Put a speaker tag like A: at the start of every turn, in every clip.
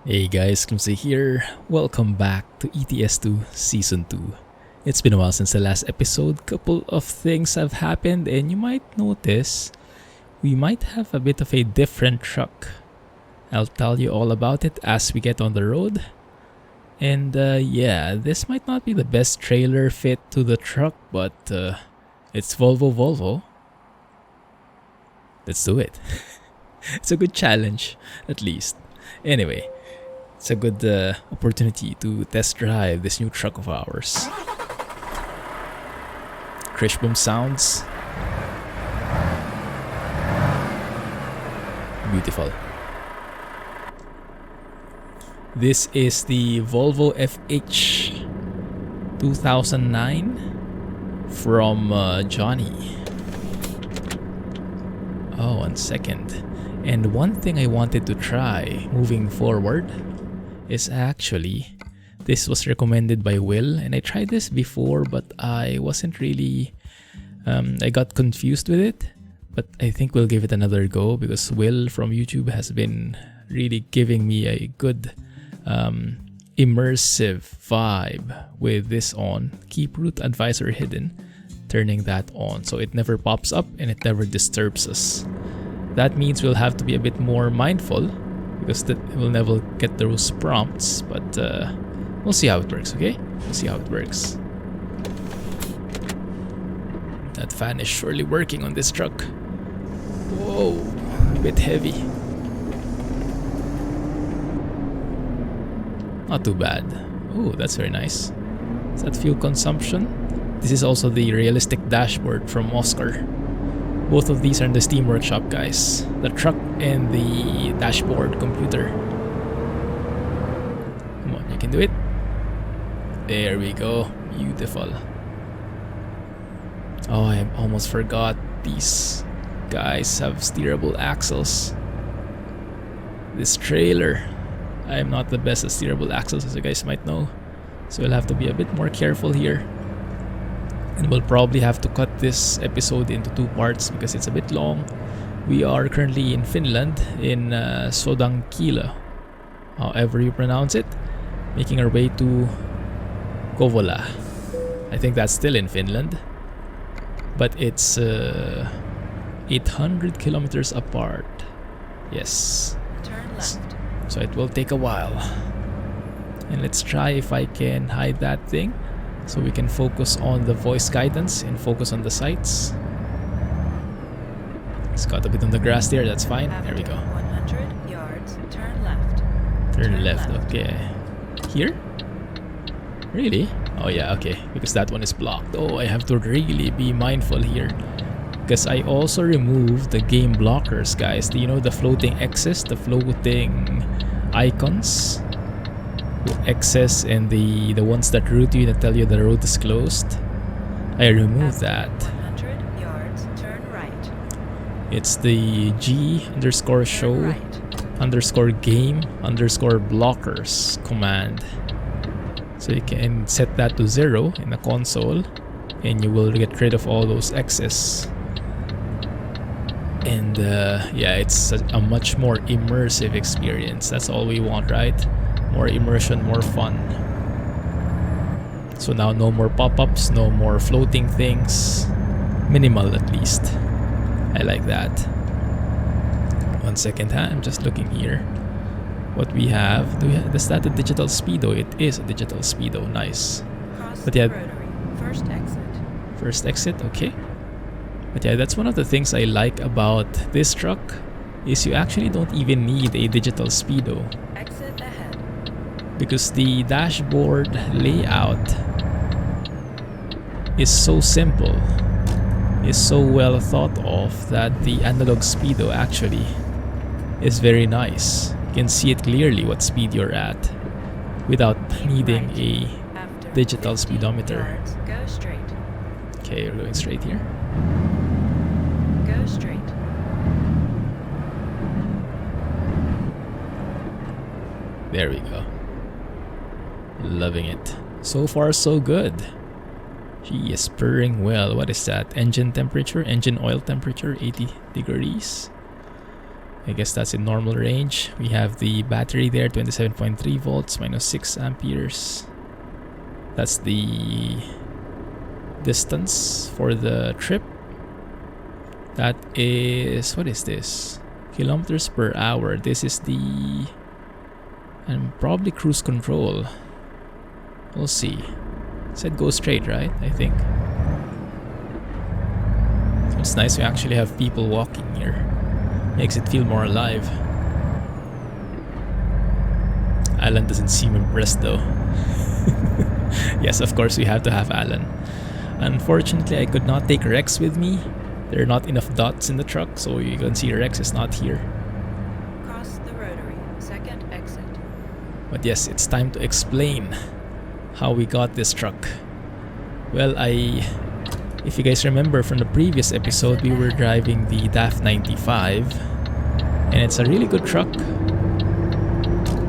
A: Hey guys, Clumsy here. Welcome back to ETS2 Season 2. It's been a while since the last episode. Couple of things have happened and you might notice we might have a bit of a different truck. I'll tell you all about it as we get on the road. And yeah, this might not be the best trailer fit to the truck, but it's Volvo. Let's do it. It's a good challenge, at least. Anyway, it's a good opportunity to test drive this new truck of ours. Kriechbaum sounds. Beautiful. This is the Volvo FH 2009 from Johnny. Oh, 1 second. And one thing I wanted to try moving forward is actually, this was recommended by Will, and I tried this before but I wasn't really, I got confused with it, but I think we'll give it another go because Will from YouTube has been really giving me a good immersive vibe with this on. Keep route advisor hidden, turning that on so it never pops up and it never disturbs us. That means we'll have to be a bit more mindful because we'll never get those prompts, but we'll see how it works, okay? We'll see how it works. That fan is surely working on this truck. Whoa, a bit heavy. Not too bad. Oh, that's very nice. Is that fuel consumption? This is also the realistic dashboard from Oscar. Both of these are in the Steam Workshop, guys. The truck and the dashboard computer. Come on, you can do it. There we go. Beautiful. Oh, I almost forgot. These guys have steerable axles. This trailer. I am not the best at steerable axles, as you guys might know. So we'll have to be a bit more careful here. And we'll probably have to cut this episode into 2 parts because it's a bit long. We are currently in Finland, in Sodankila, however you pronounce it, making our way to Kouvola. I think that's still in Finland, but it's 800 kilometers apart. Yes.
B: Turn left.
A: So it will take a while. And let's try if I can hide that thing, so we can focus on the voice guidance and focus on the sights. It's got a bit on the grass there, that's fine. There we go.
B: 100 yards, turn left.
A: Turn left, okay. Here? Really? Oh yeah, okay. Because that one is blocked. Oh, I have to really be mindful here. Because I also removed the game blockers, guys. Do you know the floating X's? The floating icons? X's and the ones that route you that tell you the road is closed. I removed that.
B: 100 yards, turn right.
A: It's the G_show _game_blockers command. So you can set that to 0 in the console and you will get rid of all those X's. And yeah, it's a much more immersive experience. That's all we want, right? More immersion, more fun. So now no more pop-ups, no more floating things. Minimal at least. I like that. 1 second, huh? I'm just looking here. What we have, is that a digital speedo? It is a digital speedo, nice. But yeah,
B: First exit.
A: First exit, okay. But yeah, that's one of the things I like about this truck, is you actually don't even need a digital speedo.
B: Exit ahead.
A: Because the dashboard layout is so simple, is so well thought of, that the analog speedo actually is very nice. You can see it clearly what speed you're at without needing a digital speedometer.
B: Go straight.
A: Okay, we're going straight here.
B: Go straight.
A: There we go. Loving it. So far, so good. She is purring well. What is that? Engine temperature? Engine oil temperature, 80 degrees. I guess that's in normal range. We have the battery there, 27.3 volts, minus 6 amperes. That's the distance for the trip. That is, what is this? Kilometers per hour. This is the, and probably cruise control. We'll see. It said go straight, right? I think. It's nice we actually have people walking here. Makes it feel more alive. Alan doesn't seem impressed though. Yes, of course we have to have Alan. Unfortunately, I could not take Rex with me. There are not enough dots in the truck, so you can see Rex is not here.
B: Cross the rotary. Second exit.
A: But yes, it's time to explain how we got this truck. Well, if you guys remember from the previous episode, we were driving the DAF 95, and it's a really good truck.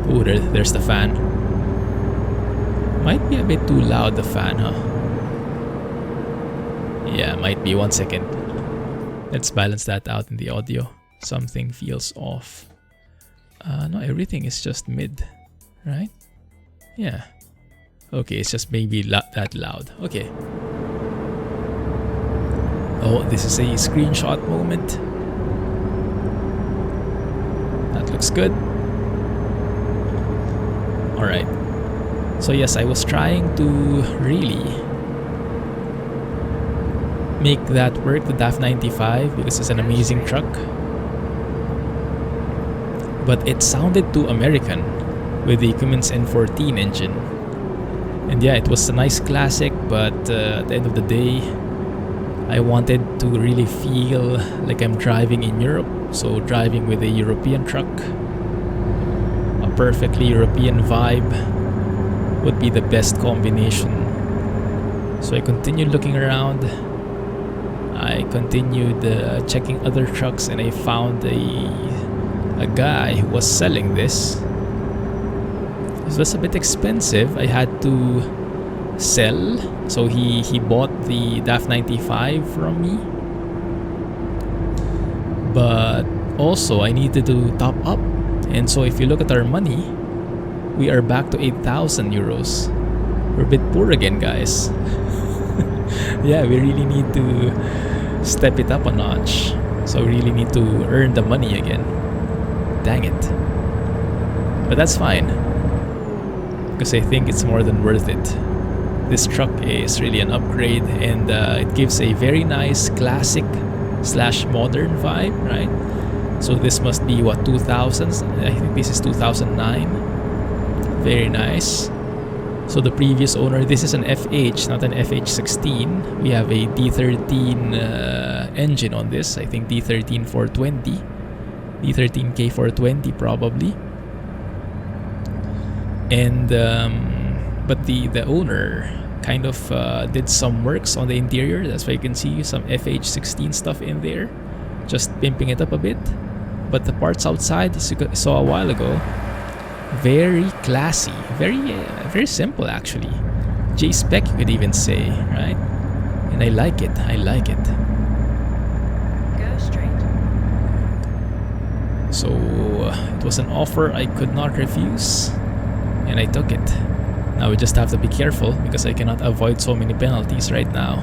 A: Oh, there's the fan. Might be a bit too loud, the fan, huh? Yeah, might be. 1 second. Let's balance that out in the audio. Something feels off. No, everything is just mid, right? Yeah. Okay, it's just maybe that loud. Okay. Oh, this is a screenshot moment. That looks good. Alright. So yes, I was trying to really make that work, the DAF 95, because it's an amazing truck. But it sounded too American with the Cummins N14 engine. And yeah, it was a nice classic, but at the end of the day, I wanted to really feel like I'm driving in Europe. So driving with a European truck, a perfectly European vibe, would be the best combination. So I continued looking around. I continued checking other trucks, and I found a guy who was selling this. It was a bit expensive. I had to sell, so he bought the DAF 95 from me. But also I needed to top up, and so if you look at our money, we are back to 8,000 euros. We're a bit poor again, guys. Yeah, we really need to step it up a notch. So we really need to earn the money again. Dang it. But that's fine, because I think it's more than worth it. This truck is really an upgrade, and it gives a very nice classic slash modern vibe, right? So this must be what, 2000s? I think this is 2009. Very nice. So the previous owner, this is an FH, not an FH16. We have a D13 engine on this. I think D13 420. D13K 420 probably. And but the owner kind of did some works on the interior. That's why you can see some FH16 stuff in there, just pimping it up a bit. But the parts outside, as you saw a while ago, very classy, very simple actually. J-spec, you could even say, right? And I like it. I like it.
B: Go straight.
A: So it was an offer I could not refuse, and I took it. Now we just have to be careful, because I cannot avoid so many penalties right now.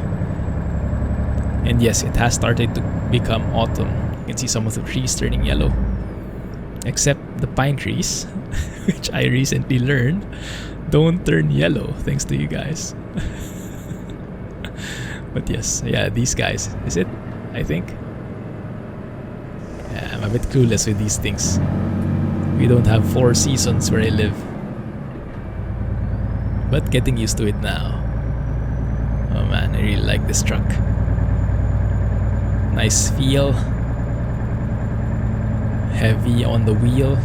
A: And yes, it has started to become autumn. You can see some of the trees turning yellow, except the pine trees, which I recently learned don't turn yellow, thanks to you guys. But yes, yeah, these guys, is it? I think. Yeah, I'm a bit clueless with these things. We don't have 4 seasons where I live. But getting used to it now. Oh man, I really like this truck. Nice feel. Heavy on the wheel.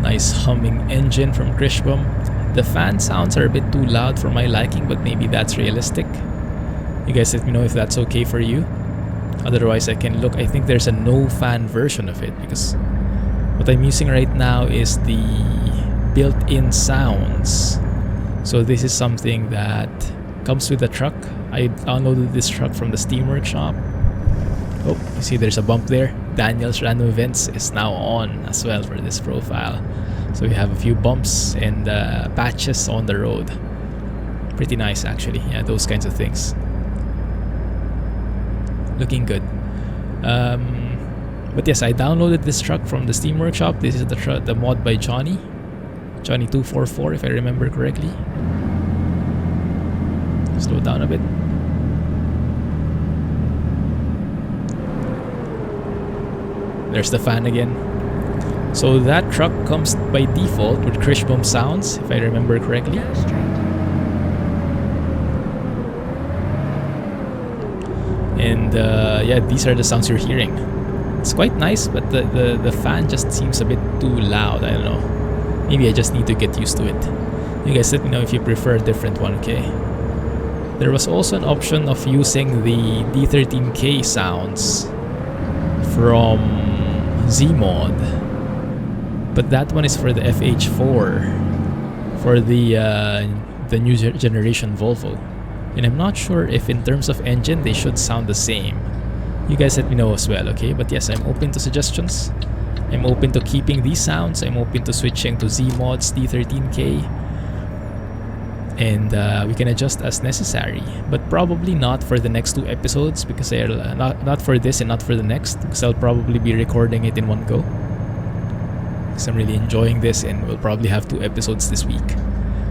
A: Nice humming engine from Kriechbaum. The fan sounds are a bit too loud for my liking, but maybe that's realistic. You guys let me know if that's okay for you. Otherwise I can look. I think there's a no fan version of it, because what I'm using right now is the built-in sounds. So this is something that comes with the truck. I downloaded this truck from the Steam Workshop. Oh, you see there's a bump there. Daniel's Random Events is now on as well for this profile. So we have a few bumps and patches on the road. Pretty nice actually. Yeah, those kinds of things. Looking good. But yes, I downloaded this truck from the Steam Workshop. This is the mod by Johnny. Johnny244 if I remember correctly. Slow down a bit. There's the fan again. So that truck comes by default with kriechbaum sounds, if I remember correctly.
B: Go straight.
A: And yeah, these are the sounds you're hearing. It's quite nice, but the fan just seems a bit too loud. I don't know. Maybe I just need to get used to it. You guys let me know if you prefer a different one, okay? There was also an option of using the D13K sounds from Zmod, but that one is for the FH4, for the new generation Volvo, and I'm not sure if in terms of engine they should sound the same. You guys let me know as well, okay? But yes, I'm open to suggestions. I'm open to keeping these sounds. I'm open to switching to Zmod's D13K, and we can adjust as necessary, but probably not for the next 2 episodes, because I'll not for this and not for the next, because I'll probably be recording it in one go, because I'm really enjoying this, and we'll probably have 2 episodes this week.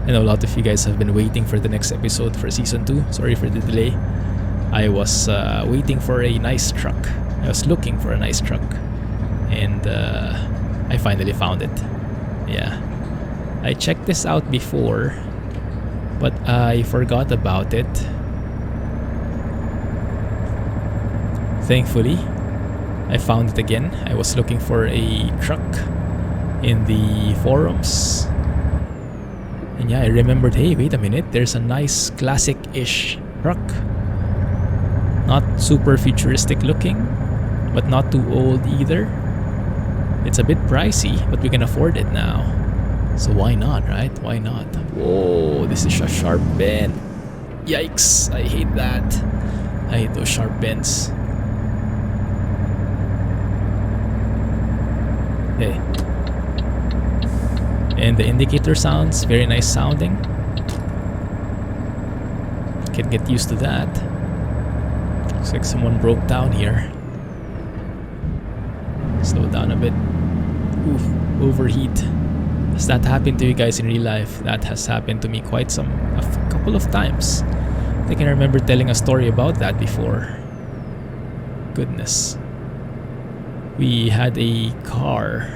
A: I know a lot of you guys have been waiting for the next episode for season 2. Sorry for the delay. I was waiting for a nice truck. I was looking for a nice truck, and I finally found it. Yeah, I checked this out before, but I forgot about it. Thankfully, I found it again. I was looking for a truck in the forums, and yeah, I remembered, hey, wait a minute, there's a nice classic-ish truck. Not super futuristic looking, but not too old either. It's a bit pricey, but we can afford it now. So why not, right? Why not? Whoa, this is a sharp bend. Yikes, I hate that. I hate those sharp bends. Hey. And the indicator sounds very nice sounding. Can get used to that. Looks like someone broke down here. Slow down a bit. Oof, overheat. Has that happened to you guys in real life? That has happened to me a couple of times. I can remember telling a story about that before. Goodness. We had a car.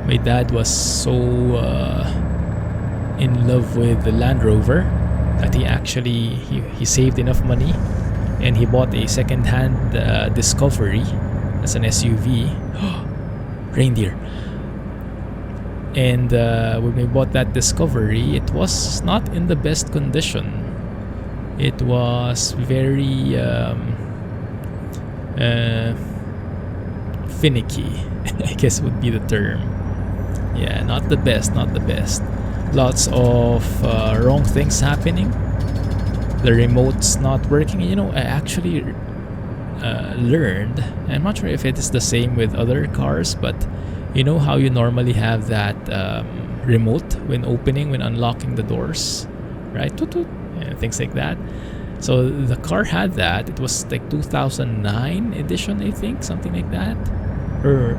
A: My dad was so in love with the Land Rover that he saved enough money, and he bought a second-hand Discovery as an SUV. Reindeer. And when we bought that Discovery, it was not in the best condition. It was very finicky, I guess would be the term. Yeah, not the best, not the best. Lots of wrong things happening. The remote's not working. You know, I actually learned, I'm not sure if it is the same with other cars, but you know how you normally have that remote when unlocking the doors, right? Toot toot, and things like that. So the car had that. It was like 2009 edition, I think, something like that. Or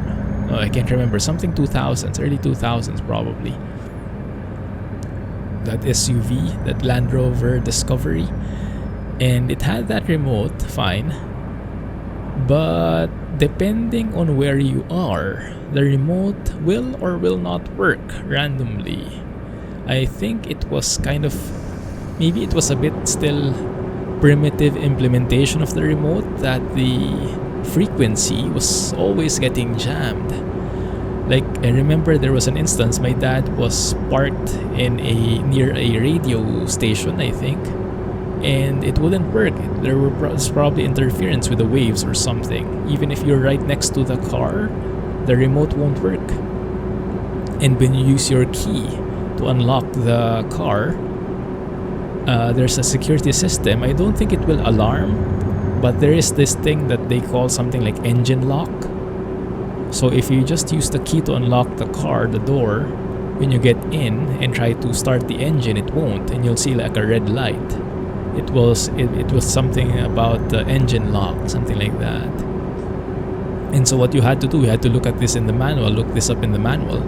A: no, I can't remember. Something 2000s, early 2000s probably. That SUV, that Land Rover Discovery, and it had that remote, fine. But depending on where you are, the remote will or will not work randomly. I think it was kind of, maybe it was a bit still primitive implementation of the remote, that the frequency was always getting jammed. Like, I remember there was an instance, my dad was parked near a radio station, I think, and it wouldn't work. There was probably interference with the waves or something. Even if you're right next to the car, the remote won't work. And when you use your key to unlock the car, there's a security system. I don't think it will alarm, but there is this thing that they call something like engine lock. So if you just use the key to unlock the car, the door, when you get in and try to start the engine, it won't, and you'll see like a red light. It was something about the engine lock, something like that. And so what you had to do, you had to look at this in the manual, look this up in the manual.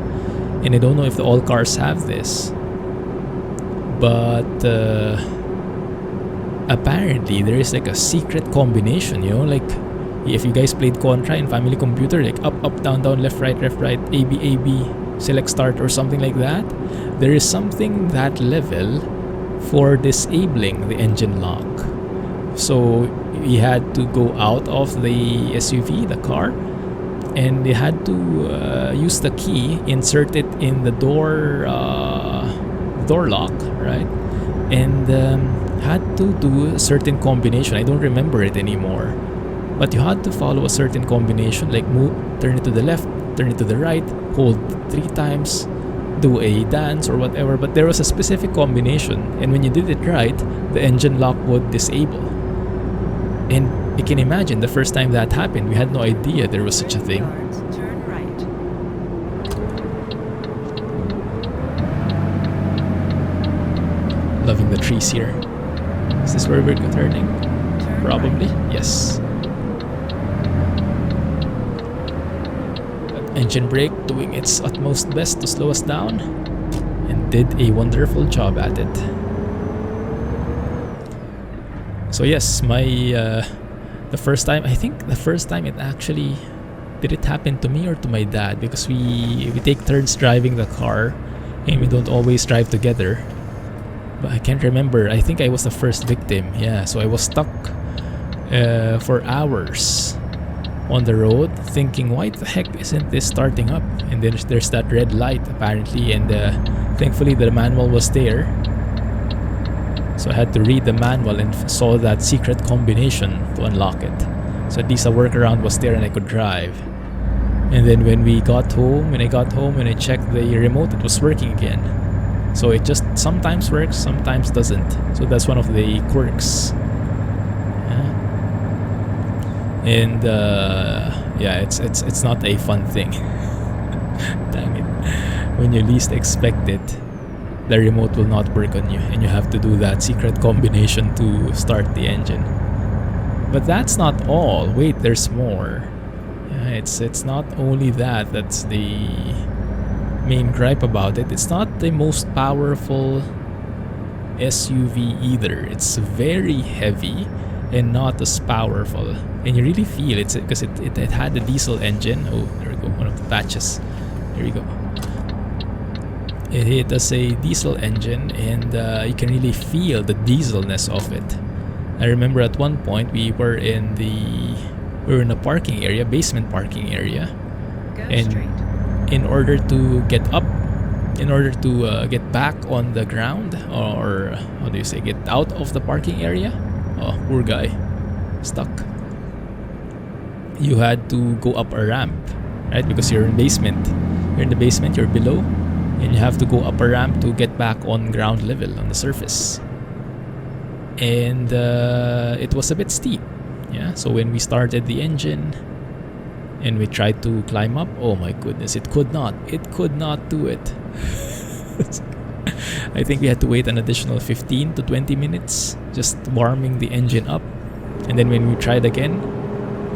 A: And I don't know if all cars have this, but apparently there is like a secret combination, you know, like if you guys played Contra in Family Computer, like up, up, down, down, left, right, A, B, select start or something like that. There is something that level for disabling the engine lock. So we had to go out of the SUV, the car, and they had to use the key, insert it in the door lock, right? And had to do a certain combination. I don't remember it anymore, but you had to follow a certain combination, like move, turn it to the left, turn it to the right, hold 3 times, do a dance or whatever. But there was a specific combination, and when you did it right, the engine lock would disable. And you can imagine the first time that happened, we had no idea there was such a thing.
B: Turn right.
A: Loving the trees here. Is this where we're turning?
B: Turn
A: Probably.
B: right.
A: Yes. Engine brake doing its utmost best to slow us down, and did a wonderful job at it. So yes, my the first time, I think the first time it actually, did it happen to me or to my dad? Because we take turns driving the car, and we don't always drive together. But I can't remember. I think I was the first victim. Yeah, so I was stuck for hours on the road, thinking, why the heck isn't this starting up? And then there's that red light apparently, and thankfully the manual was there. So I had to read the manual and saw that secret combination to unlock it. So at least a workaround was there and I could drive. And then when I got home and I checked the remote, it was working again. So it just sometimes works, sometimes doesn't. So that's one of the quirks. And yeah, it's not a fun thing. Dang it. When you least expect it, the remote will not work on you, and you have to do that secret combination to start the engine. But that's not all. Wait, there's more. Yeah, it's not only that. That's the main gripe about it. It's not the most powerful SUV either. It's very heavy and not as powerful, and you really feel it's because it had a diesel engine. Oh, there we go, one of the patches. There we go. It has a diesel engine, and you can really feel the dieselness of it. I remember at one point we were in a parking area, basement parking area,
B: Go
A: and
B: straight.
A: in order to get up, in order to get back on the ground, or how do you say, get out of the parking area? Oh, poor guy, stuck. You had to go up a ramp, right? Because you're in basement. You're in the basement, you're below, and you have to go up a ramp to get back on ground level, on the surface. And it was a bit steep. Yeah, so when we started the engine and we tried to climb up, oh my goodness, it could not do it. I think we had to wait an additional 15 to 20 minutes just warming the engine up, and then when we tried again,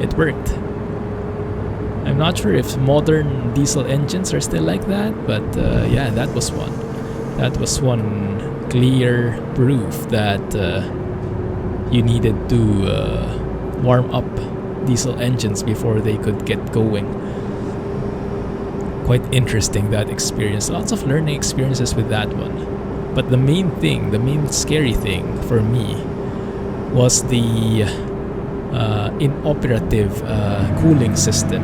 A: it worked. I'm not sure if modern diesel engines are still like that, but yeah, that was one clear proof that you needed to warm up diesel engines before they could get going. Quite interesting, that experience. Lots of learning experiences with that one. But the main scary thing for me was the inoperative cooling system.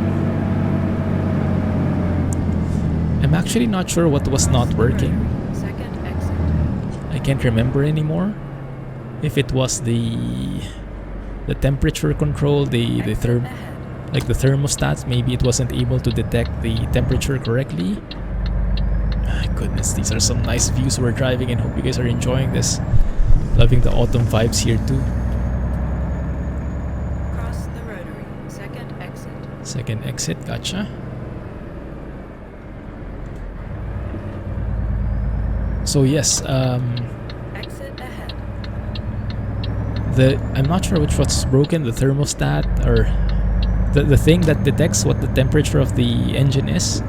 A: I'm actually not sure what was not working.
B: Second exit.
A: I can't remember anymore. If it was the temperature control, the
B: Ahead.
A: like the thermostats, maybe it wasn't able to detect the temperature correctly. my goodness, these are some nice views we're driving in. Hope you guys are enjoying this. Loving the autumn vibes here too.
B: Cross the rotary. Second exit.
A: Second exit, gotcha. So yes,
B: Exit ahead.
A: I'm not sure which was broken, the thermostat or the thing that detects what the temperature of the engine is,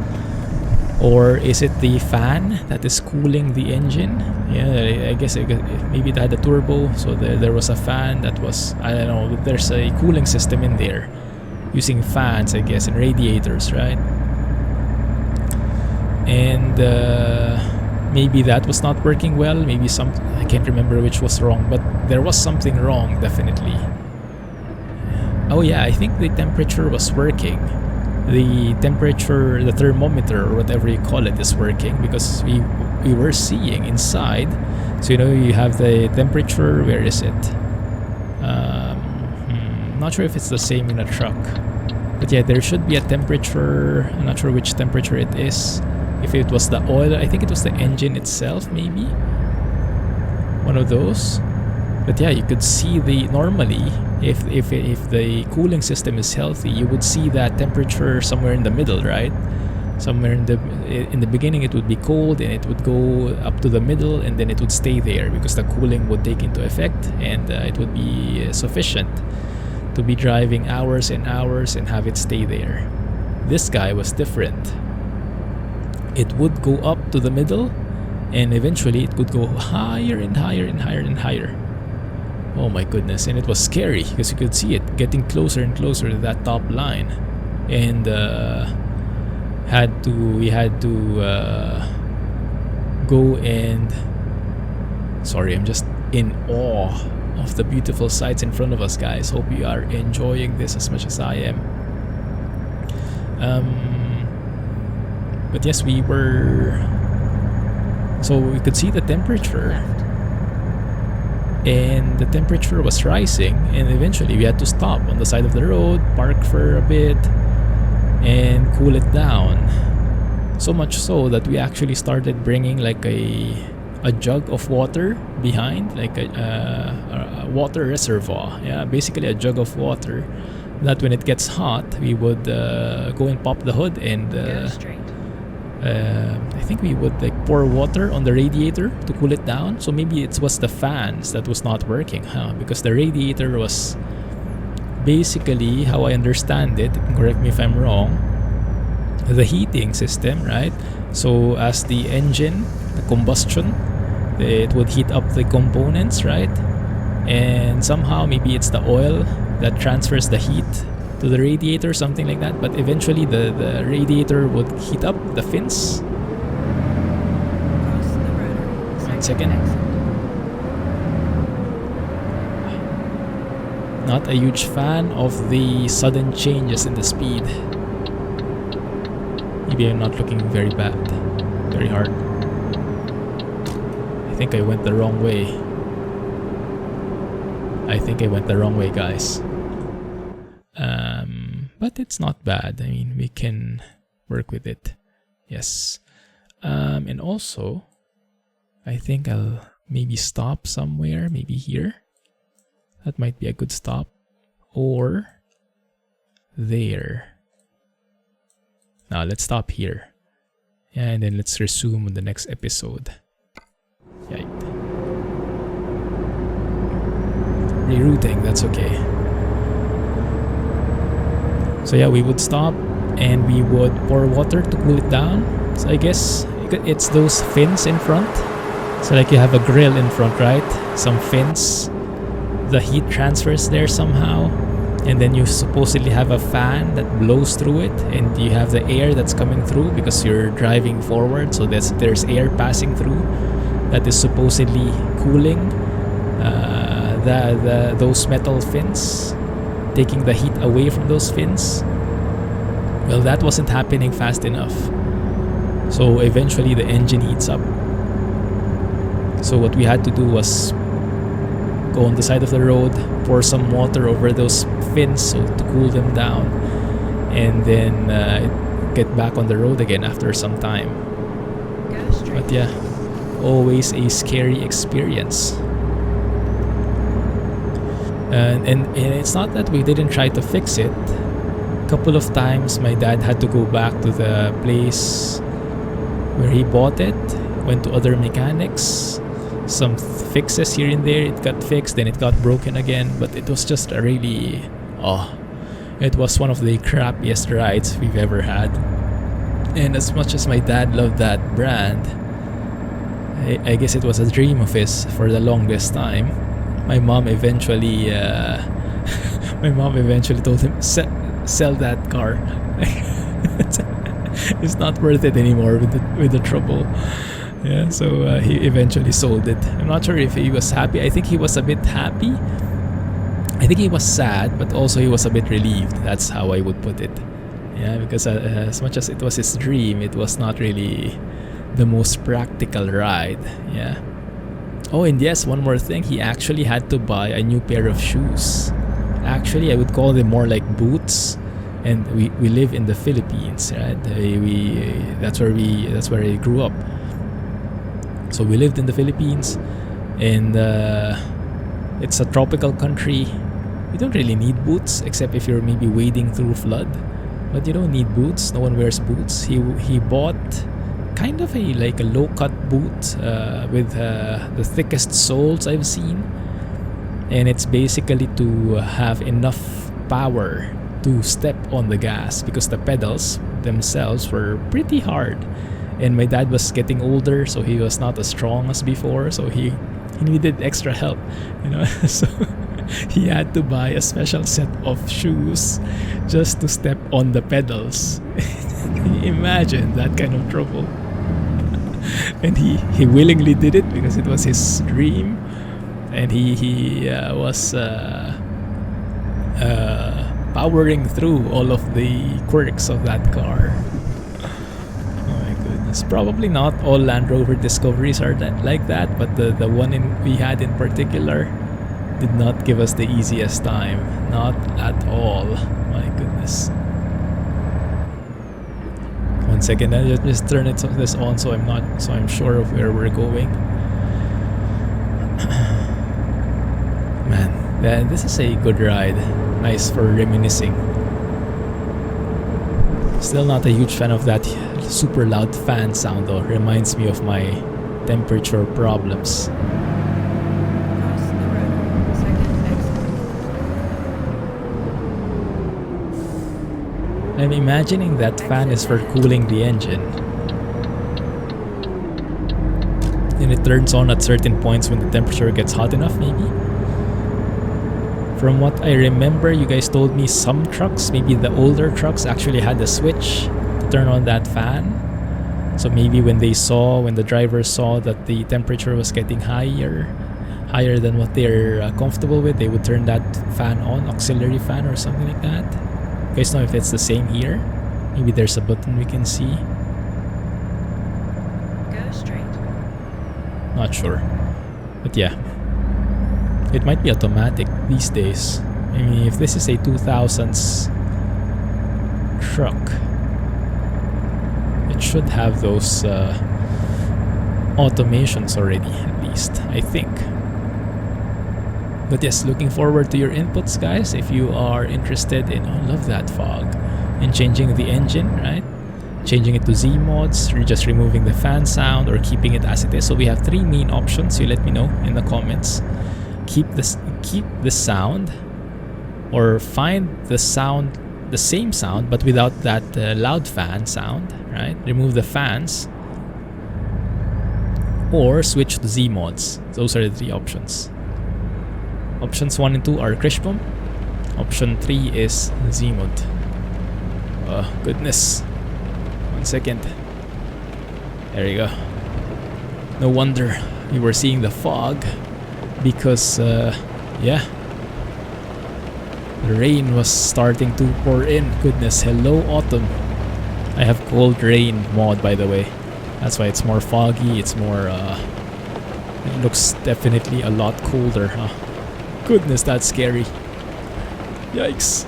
A: or is it the fan that is cooling the engine? Yeah, I guess maybe it had a turbo, so there was a fan that was, I don't know, there's a cooling system in there using fans, I guess, and radiators, right? And maybe that was not working well. Maybe I can't remember which was wrong, but there was something wrong, definitely. Oh yeah, I think the temperature was working. The temperature, the thermometer or whatever you call it, is working because we were seeing inside. So you have the temperature. Where is it? Not sure if it's the same in a truck, but yeah, there should be a temperature. I'm not sure which temperature it is. If it was the oil, I think it was the engine itself, maybe one of those. But yeah, you could see normally if the cooling system is healthy, you would see that temperature somewhere in the middle, right? Somewhere in the beginning it would be cold, and it would go up to the middle, and then it would stay there because the cooling would take into effect, and it would be sufficient to be driving hours and hours and have it stay there. This guy was different. It would go up to the middle, and eventually it could go higher and higher and higher and higher. Oh my goodness, and it was scary because you could see it getting closer and closer to that top line, and we had to go and sorry, I'm just in awe of the beautiful sights in front of us, guys. Hope you are enjoying this as much as I am. But yes, we could see the temperature.
B: Left.
A: And the temperature was rising, and eventually we had to stop on the side of the road, park for a bit, and cool it down. So much so that we actually started bringing like a jug of water behind, like a water reservoir. Yeah, basically a jug of water. That when it gets hot, we would go and pop the hood and
B: Go straight.
A: I think we would like pour water on the radiator to cool it down. So maybe it was the fans that was not working, because the radiator was basically, how I understand it, correct me if I'm wrong, the heating system, right? So as the engine, the combustion, it would heat up the components, right? And somehow maybe it's the oil that transfers the heat to the radiator, something like that. But eventually the radiator would heat up the fins.
B: Cross the rotary.
A: 1 second.
B: Exit.
A: Not a huge fan of the sudden changes in the speed. Maybe I'm not looking very hard. I think I went the wrong way. Guys. But it's not bad. I mean, we can work with it. Yes. And also, I think I'll maybe stop somewhere, maybe here. That might be a good stop. Or there. Now let's stop here. And then let's resume on the next episode. Yikes. Rerouting, that's okay. So yeah, we would stop and we would pour water to cool it down. So I guess it's those fins in front. So like you have a grill in front, right? Some fins. The heat transfers there somehow. And then you supposedly have a fan that blows through it. And you have the air that's coming through because you're driving forward. So there's air passing through that is supposedly cooling those metal fins, taking the heat away from those fins. Well, that wasn't happening fast enough. So eventually the engine heats up. So what we had to do was go on the side of the road, pour some water over those fins so to cool them down, and then get back on the road again after some time.
B: Go straight.
A: But yeah, always a scary experience. And it's not that we didn't try to fix it. A couple of times my dad had to go back to the place where he bought it, went to other mechanics, some fixes here and there, it got fixed, then it got broken again, but it was just a really, it was one of the crappiest rides we've ever had. And as much as my dad loved that brand, I guess it was a dream of his for the longest time. My mom eventually told him, sell that car. It's not worth it anymore with the trouble. Yeah, so he eventually sold it. I'm not sure if he was happy. I think he was a bit happy. I think he was sad, but also he was a bit relieved. That's how I would put it. Yeah, because as much as it was his dream, it was not really the most practical ride. Yeah. Oh, and yes, one more thing. He actually had to buy a new pair of shoes. Actually, I would call them more like boots. And we live in the Philippines, right? That's where I grew up. So we lived in the Philippines, and it's a tropical country. You don't really need boots, except if you're maybe wading through flood. But you don't need boots. No one wears boots. He bought kind of a low-cut boot with the thickest soles I've seen, and it's basically to have enough power to step on the gas, because the pedals themselves were pretty hard, and my dad was getting older, so he was not as strong as before, so he needed extra help, so he had to buy a special set of shoes just to step on the pedals. Imagine that kind of trouble. And he willingly did it because it was his dream, and he was powering through all of the quirks of that car. Oh my goodness. Probably not all Land Rover Discoveries are like that, but the one we had in particular did not give us the easiest time. Not at all. My goodness. One second, I just turn this on so I'm sure of where we're going. Man, this is a good ride. Nice for reminiscing. Still not a huge fan of that super loud fan sound though. Reminds me of my temperature problems.
B: Cross the road. Second exit.
A: I'm imagining that fan is for cooling the engine. And it turns on at certain points when the temperature gets hot enough, maybe? From what I remember, you guys told me some trucks, maybe the older trucks, actually had a switch to turn on that fan. So maybe when the driver saw that the temperature was getting higher than what they're comfortable with, they would turn that fan on, auxiliary fan or something like that. You guys know if it's the same here? Maybe there's a button we can see.
B: Go straight.
A: Not sure. But yeah. It might be automatic these days. I mean, if this is a 2000s truck, it should have those automations already, at least, I think. But yes, looking forward to your inputs, guys. If you are interested in, love that fog, in changing the engine, right? Changing it to Z mods, or just removing the fan sound, or keeping it as it is. So we have 3 main options. You let me know in the comments. Keep the sound, or find the same sound but without that loud fan sound, right? Remove the fans, or switch to Z mods. Those are the 3 options. Options 1 and 2 are kriechbaum. Option 3 is Z mod. Oh goodness. 1 second. There you go. No wonder we were seeing the fog, because yeah, the rain was starting to pour in. Goodness, hello autumn. I have cold rain mod, by the way. That's why it's more foggy. It's more it looks definitely a lot colder, huh? Goodness, that's scary. Yikes.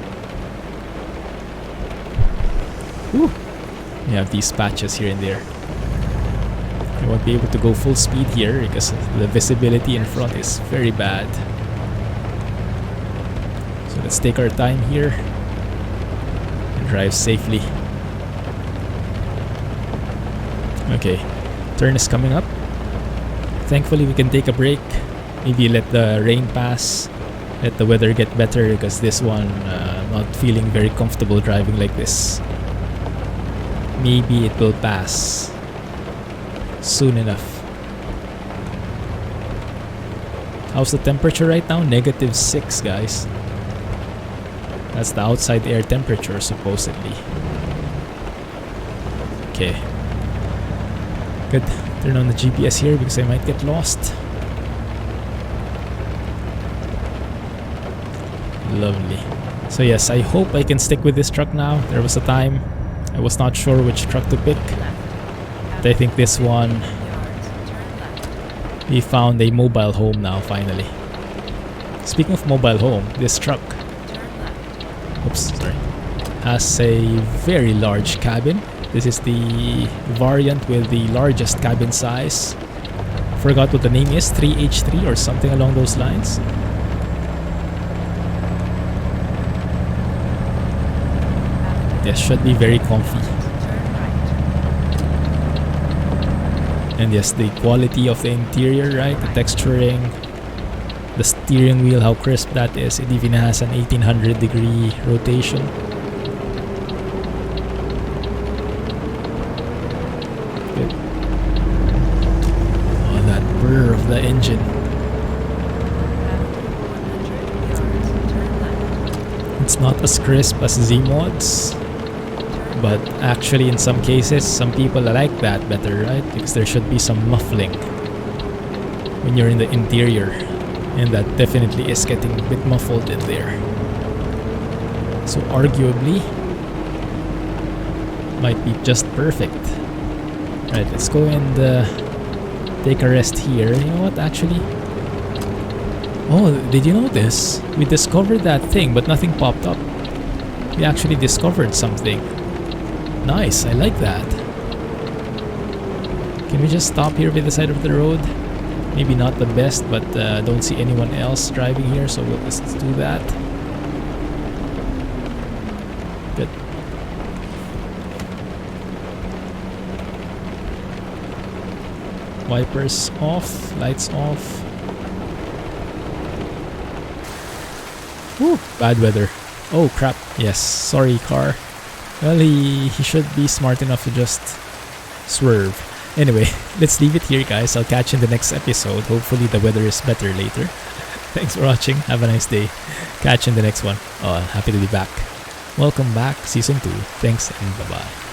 A: Whew. We have these patches here and there. I won't be able to go full speed here because the visibility in front is very bad. So let's take our time here and drive safely. Okay, turn is coming up. Thankfully we can take a break. Maybe let the rain pass, let the weather get better, because this one I'm not feeling very comfortable driving like this. Maybe it will pass soon enough. How's the temperature right now? -6, guys. That's the outside air temperature supposedly. Okay. Good. Turn on the GPS here because I might get lost. Lovely. So yes, I hope I can stick with this truck now. There was a time I was not sure which truck to pick. But I think this one, we found a mobile home now finally. Speaking of mobile home, this truck, oops, sorry, has a very large cabin. This is the variant with the largest cabin size. Forgot what the name is, 3H3 or something along those lines. Yes, should be very comfy. And yes, the quality of the interior, right? The texturing, the steering wheel, how crisp that is. It even has an 1800-degree rotation. Good. Oh, that brrr of the engine. It's not as crisp as Z-Mods, but actually in some cases, some people like that better, right? Because there should be some muffling when you're in the interior, and that definitely is getting a bit muffled in there. So arguably, might be just perfect. Right, let's go and take a rest here. You know what, actually? Oh, did you notice? We discovered that thing, but nothing popped up. We actually discovered something. Nice, I like that. Can we just stop here by the side of the road? Maybe not the best, but don't see anyone else driving here, so we'll just do that. Good. Wipers off, lights off. Woo, bad weather. Oh crap, yes, sorry car. Well, he should be smart enough to just swerve. Anyway, let's leave it here, guys. I'll catch you in the next episode. Hopefully the weather is better later. Thanks for watching. Have a nice day. Catch you in the next one. Oh, happy to be back. Welcome back, Season 2. Thanks and bye-bye.